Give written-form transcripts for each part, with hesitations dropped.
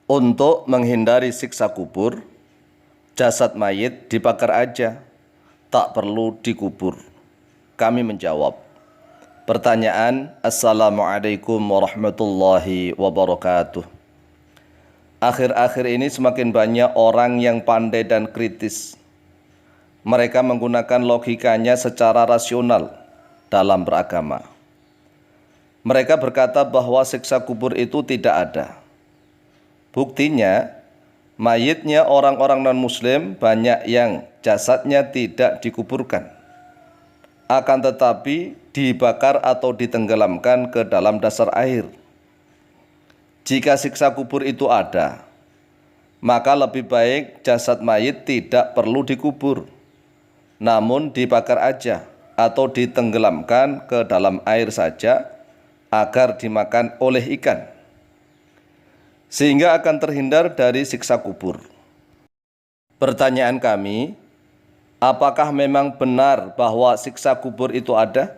Untuk menghindari siksa kubur, jasad mayit dibakar aja, tak perlu dikubur. Kami menjawab, pertanyaan, Assalamualaikum warahmatullahi wabarakatuh. Akhir-akhir ini semakin banyak orang yang pandai dan kritis. Mereka menggunakan logikanya secara rasional dalam beragama. Mereka berkata bahwa siksa kubur itu tidak ada. Buktinya, mayitnya orang-orang non-muslim banyak yang jasadnya tidak dikuburkan. Akan tetapi dibakar atau ditenggelamkan ke dalam dasar air. Jika siksa kubur itu ada, maka lebih baik jasad mayit tidak perlu dikubur, namun dibakar aja atau ditenggelamkan ke dalam air saja agar dimakan oleh ikan, sehingga akan terhindar dari siksa kubur. Pertanyaan kami, apakah memang benar bahwa siksa kubur itu ada?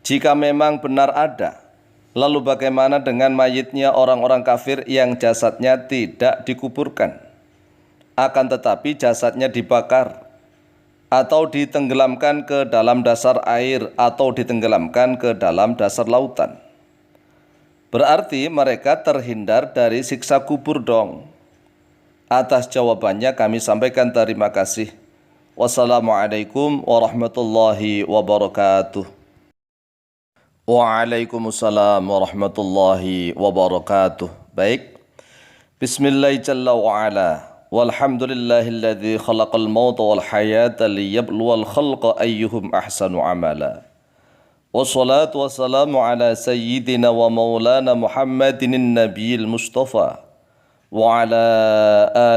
Jika memang benar ada, lalu bagaimana dengan mayitnya orang-orang kafir yang jasadnya tidak dikuburkan, akan tetapi jasadnya dibakar atau ditenggelamkan ke dalam dasar air atau ditenggelamkan ke dalam dasar lautan? Berarti mereka terhindar dari siksa kubur dong. Atas jawabannya kami sampaikan terima kasih. Wassalamualaikum warahmatullahi wabarakatuh. Waalaikumsalam warahmatullahi wabarakatuh. Baik. Bismillah jalla wa'ala. Walhamdulillahilladzi khalaqal mauta wal hayata liyabluwal khalqa ayyuhum ahsanu amala. Wassalatu wassalamu ala sayyidina wa maulana Muhammadin nabiyil mustafa wa ala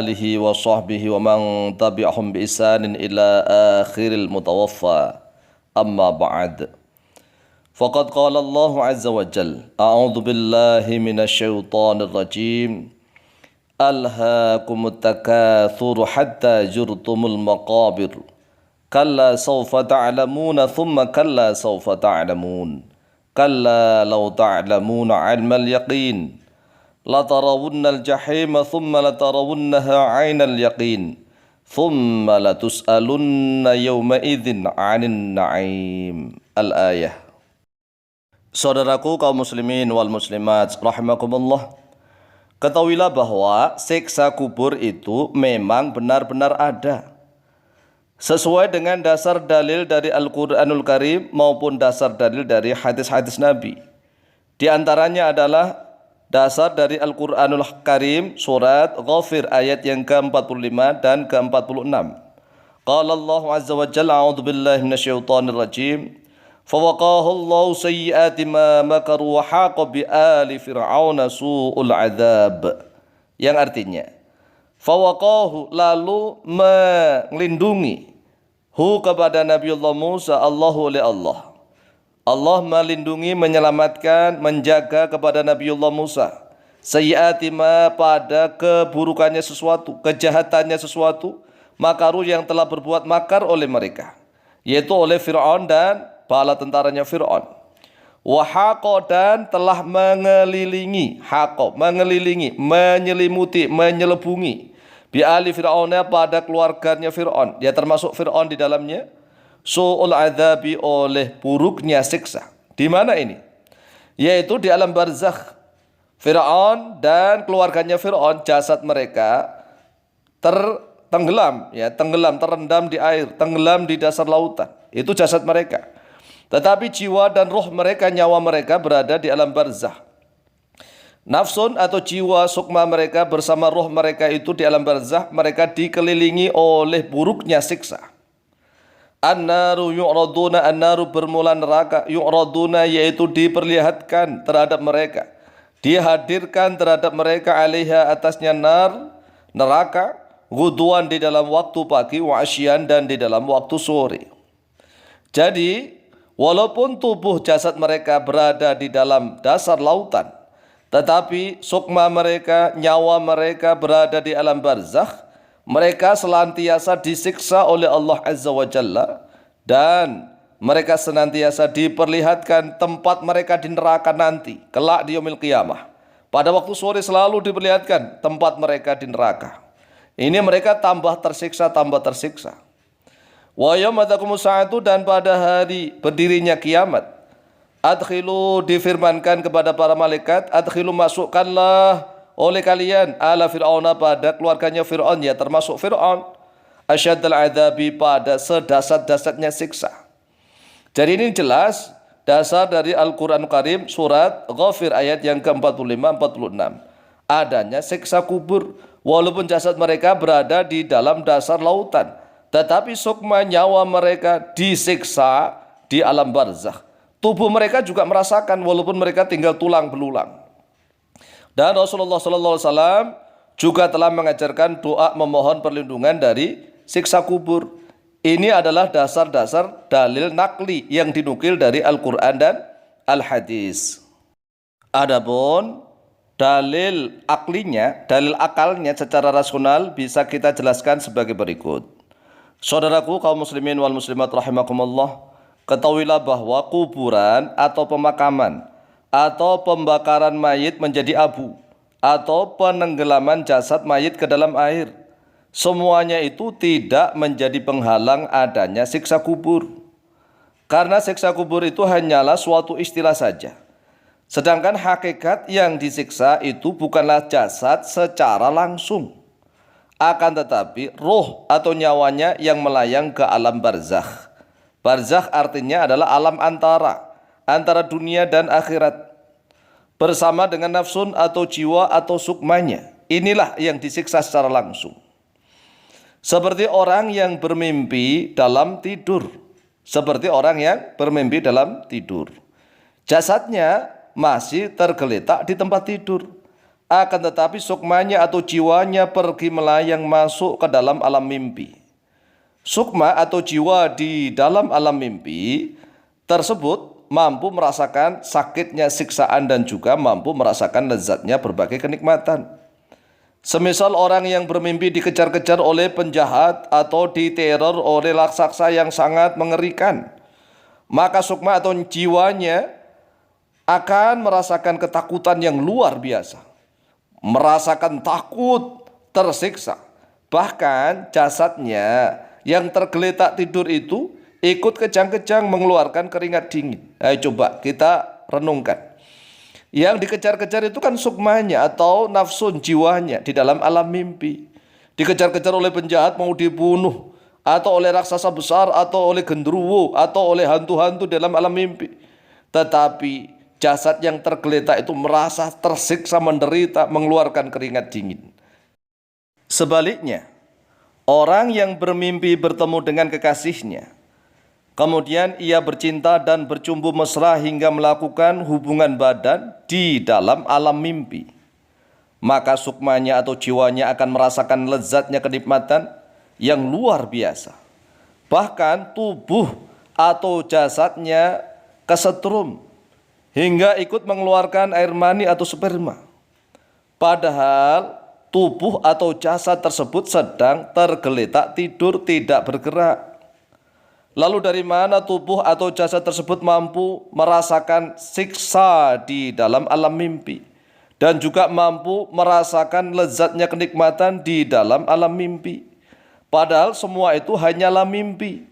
alihi wa sahbihi wa man tabi'ahum bi isanin ila akhiril mutawaffa. Amma ba'd. Faqad qala Allah azza wa jal, a'udzu billahi minasyaitonir rajim. Alhaakumut takatsur hatta zurtumul maqabir. Kalla sawfa ta'lamuna thumma kalla sawfa ta'lamun. Kalla law ta'lamuna 'ilmal yaqin. Latarawunnal jahima thumma latarawunnaha 'ainal yaqin. Thumma latus'alunna yawma idzin 'anin na'im. Al-ayah. Saudaraku kaum muslimin wal muslimat rahimakumullah, ketahuilah bahwa siksa kubur itu memang benar-benar ada, sesuai dengan dasar dalil dari Al-Quranul Karim maupun dasar dalil dari hadis-hadis Nabi. Di antaranya adalah dasar dari Al-Quranul Karim surat Ghafir ayat yang ke-45 dan ke-46. Qala Allah azza wa jalla, a'udzu billahi minasyaitonir rajim. Fawaqahu Allahu sayyi'ati ma makaru wa haqa bi ali fir'auna su'ul adzab. Yang artinya, fawaqahu, lalu melindungi, hu kepada Nabiullah Musa, Allahu oleh Allah. Allah melindungi, menyelamatkan, menjaga kepada Nabiullah Musa. Sayyi'ati ma, pada keburukannya sesuatu, kejahatannya sesuatu, makaru yang telah berbuat makar oleh mereka, yaitu oleh Fir'aun dan bala tentaranya Fir'aun. Wahaqa, dan telah mengelilingi, haqa, mengelilingi, menyelimuti, menyelubungi, bi ali Fir'auna, pada keluarganya Fir'aun, ya termasuk Fir'aun di dalamnya, su'ul adzabi, oleh buruknya siksa. Di mana ini? Yaitu di alam barzakh. Fir'aun dan keluarganya Fir'aun, jasad mereka tertenggelam, ya, tenggelam, terendam di air, tenggelam di dasar lautan. Itu jasad mereka. Tetapi jiwa dan roh mereka, nyawa mereka berada di alam barzakh. Nafsun atau jiwa sukma mereka bersama roh mereka itu di alam barzakh, mereka dikelilingi oleh buruknya siksa. An-naru yu'raduna, an-naru bermula neraka, yu'raduna yaitu diperlihatkan terhadap mereka, dihadirkan terhadap mereka, alaiha atasnya nar, neraka, guduan di dalam waktu pagi, wa asyan, dan di dalam waktu sore. Jadi walaupun tubuh jasad mereka berada di dalam dasar lautan, tetapi sukma mereka, nyawa mereka berada di alam barzakh. Mereka selantiasa disiksa oleh Allah Azza wa Jalla, dan mereka senantiasa diperlihatkan tempat mereka di neraka nanti, kelak di yaumil qiyamah. Pada waktu sore selalu diperlihatkan tempat mereka di neraka. Ini mereka tambah tersiksa, tambah tersiksa. Wa yauma taqumus saatu, dan pada hari berdirinya kiamat, adkhilu, difirmankan kepada para malaikat, adkhilu, masukkanlah oleh kalian ala fir'auna, pada keluarganya Fir'aun, ya termasuk Fir'aun, asyaddal adabi, pada sedasat-dasatnya siksa. Jadi ini jelas dasar dari Al-Quran Karim surat Ghafir ayat yang ke-45-46. Adanya siksa kubur walaupun jasad mereka berada di dalam dasar lautan, tetapi sukma, nyawa mereka disiksa di alam barzakh. Tubuh mereka juga merasakan walaupun mereka tinggal tulang belulang. Dan Rasulullah SAW juga telah mengajarkan doa memohon perlindungan dari siksa kubur. Ini adalah dasar-dasar dalil nakli yang dinukil dari Al-Quran dan Al-Hadis. Adapun dalil aklinya, dalil akalnya secara rasional bisa kita jelaskan sebagai berikut. Saudaraku kaum muslimin wal muslimat rahimakumullah, ketahuilah bahwa kuburan atau pemakaman atau pembakaran mayit menjadi abu atau penenggelaman jasad mayit ke dalam air, semuanya itu tidak menjadi penghalang adanya siksa kubur. Karena siksa kubur itu hanyalah suatu istilah saja. Sedangkan hakikat yang disiksa itu bukanlah jasad secara langsung, akan tetapi roh atau nyawanya yang melayang ke alam barzakh. Barzakh artinya adalah alam antara dunia dan akhirat, bersama dengan nafsun atau jiwa atau sukmanya. Inilah yang disiksa secara langsung. Seperti orang yang bermimpi dalam tidur. Jasadnya masih tergeletak di tempat tidur, akan tetapi sukmanya atau jiwanya pergi melayang masuk ke dalam alam mimpi. Sukma atau jiwa di dalam alam mimpi tersebut mampu merasakan sakitnya siksaan dan juga mampu merasakan lezatnya berbagai kenikmatan. Semisal orang yang bermimpi dikejar-kejar oleh penjahat atau diteror oleh raksasa yang sangat mengerikan, maka sukma atau jiwanya akan merasakan ketakutan yang luar biasa, merasakan takut, tersiksa. Bahkan jasadnya yang tergeletak tidur itu ikut kejang-kejang mengeluarkan keringat dingin. Ayo coba kita renungkan. Yang dikejar-kejar itu kan sukmanya atau nafsun jiwanya di dalam alam mimpi. Dikejar-kejar oleh penjahat mau dibunuh, atau oleh raksasa besar, atau oleh genderuwo, atau oleh hantu-hantu dalam alam mimpi. Tetapi jasad yang tergeletak itu merasa tersiksa, menderita, mengeluarkan keringat dingin. Sebaliknya, orang yang bermimpi bertemu dengan kekasihnya, kemudian ia bercinta dan bercumbu mesra hingga melakukan hubungan badan di dalam alam mimpi, maka sukmanya atau jiwanya akan merasakan lezatnya kenikmatan yang luar biasa. Bahkan tubuh atau jasadnya kesetrum hingga ikut mengeluarkan air mani atau sperma. Padahal tubuh atau jasad tersebut sedang tergeletak tidur, tidak bergerak. Lalu dari mana tubuh atau jasad tersebut mampu merasakan siksa di dalam alam mimpi dan juga mampu merasakan lezatnya kenikmatan di dalam alam mimpi? Padahal semua itu hanyalah mimpi.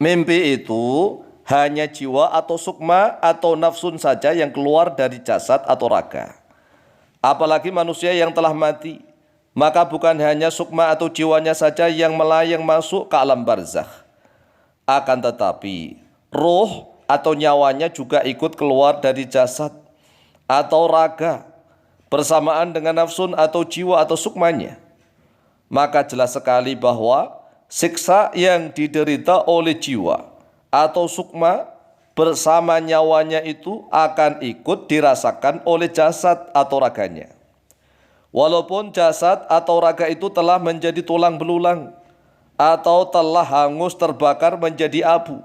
Mimpi itu hanya jiwa atau sukma atau nafsun saja yang keluar dari jasad atau raga. Apalagi manusia yang telah mati, maka bukan hanya sukma atau jiwanya saja yang melayang masuk ke alam barzakh. Akan tetapi roh atau nyawanya juga ikut keluar dari jasad atau raga bersamaan dengan nafsun atau jiwa atau sukmanya. Maka jelas sekali bahwa siksa yang diderita oleh jiwa atau sukma bersama nyawanya itu akan ikut dirasakan oleh jasad atau raganya. Walaupun jasad atau raga itu telah menjadi tulang belulang atau telah hangus terbakar menjadi abu.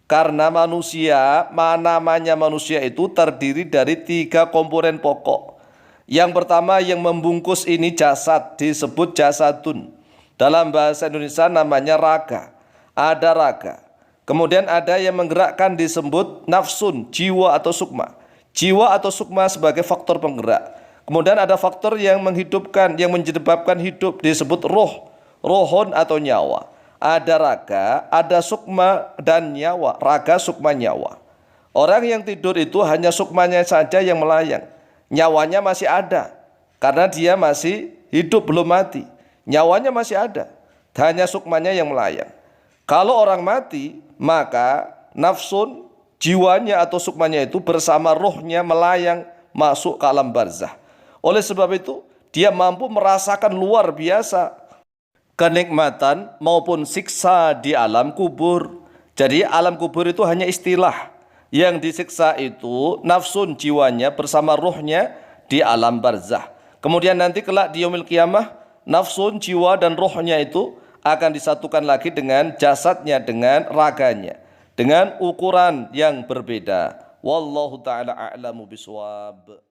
Karena manusia, namanya manusia itu terdiri dari 3 komponen pokok. Yang pertama yang membungkus ini jasad, disebut jasadun. Dalam bahasa Indonesia namanya raga. Ada raga. Kemudian ada yang menggerakkan disebut nafsun, jiwa atau sukma. jiwa atau sukma sebagai faktor penggerak. Kemudian ada faktor yang menghidupkan, yang menyebabkan hidup, disebut roh, rohon atau nyawa. Ada raga, ada sukma dan nyawa, raga, sukma, nyawa. Orang yang tidur itu hanya sukmanya saja yang melayang, nyawanya masih ada, karena dia masih hidup belum mati, nyawanya masih ada, hanya sukmanya yang melayang. Kalau orang mati, maka nafsun, jiwanya atau sukmanya itu bersama rohnya melayang masuk ke alam barzah. Oleh sebab itu, dia mampu merasakan luar biasa kenikmatan maupun siksa di alam kubur. Jadi alam kubur itu hanya istilah. Yang disiksa itu nafsun, jiwanya bersama rohnya di alam barzah. Kemudian nanti kelak di yaumil qiyamah, nafsun, jiwa dan rohnya itu akan disatukan lagi dengan jasadnya, dengan raganya, dengan ukuran yang berbeda. Wallahu ta'ala a'lamu biswab.